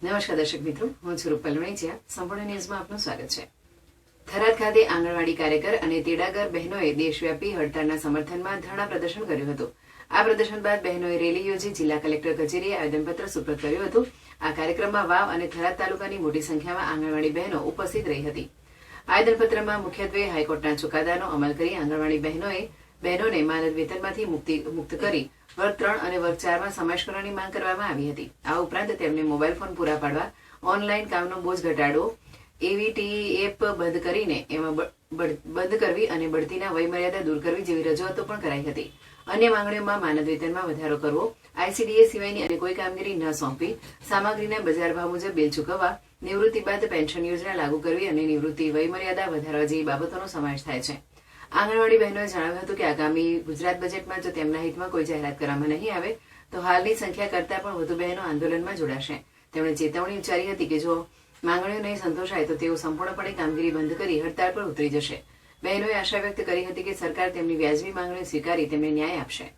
નમસ્કાર દર્શક મિત્રો, હું છું રૂપલ વણિચિયા. સંપૂર્ણ ન્યૂઝમાં આપનું સ્વાગત છે. થરાદ ખાતે આંગણવાડી કાર્યકર અને તેડાગર બહેનોએ દેશવ્યાપી હડતાળના સમર્થનમાં ધરણા પ્રદર્શન કર્યું હતું. આ પ્રદર્શન બાદ બહેનોએ રેલી યોજી જિલ્લા કલેક્ટર કચેરીએ આવેદનપત્ર સુપ્રત કર્યું હતું. આ કાર્યક્રમમાં વાવ અને થરાદ તાલુકાની મોટી સંખ્યામાં આંગણવાડી બહેનો ઉપસ્થિત રહી હતી. આવેદનપત્રમાં મુખ્યત્વે હાઈકોર્ટના ચુકાદાનો અમલ કરી આંગણવાડી બહેનોને માનદ વેતનમાંથી મુક્ત કરી વર્ગ 3 અને વર્ગ 4 માં સમાવેશ કરવાની માંગ કરવામાં આવી હતી. આ ઉપરાંત તેમને મોબાઈલ ફોન પૂરા પાડવા, ઓનલાઈન કામનો બોજ ઘટાડવો, એવીટી એપ બંધ કરીને એમાં બંધ કરવી અને બઢતીના વયમર્યાદા દૂર કરવી જેવી રજૂઆતો પણ કરાઈ હતી. અન્ય માંગણીઓમાં માનદ વેતનમાં વધારો કરવો, આઈસીડીએસ સિવાયની અને કોઈ કામગીરી ન સોંપવી, સામગ્રીના બજાર ભાવ મુજબ બિલ ચૂકવવા, નિવૃત્તિ બાદ પેન્શન યોજના લાગુ કરવી અને નિવૃત્તિ વયમર્યાદા વધારવા જેવી બાબતોનો સમાવેશ થાય છે. આંગણવાડી બહેનોએ જણાવ્યું હતું કે આગામી ગુજરાત બજેટમાં જો તેમના હિતમાં કોઈ જાહેરાત કરવામાં નહીં આવે તો હાલની સંખ્યા કરતાં પણ વધુ બહેનો આંદોલનમાં જોડાશે. તેમણે ચેતવણી ઉચ્ચારી હતી કે જો માંગણીઓ નહીં સંતોષાય તો તેઓ સંપૂર્ણપણે કામગીરી બંધ કરી હડતાળ પર ઉતરી જશે. બહેનોએ આશા વ્યક્ત કરી હતી કે સરકાર તેમની વ્યાજબી માંગણીઓ સ્વીકારી તેમને ન્યાય આપશે.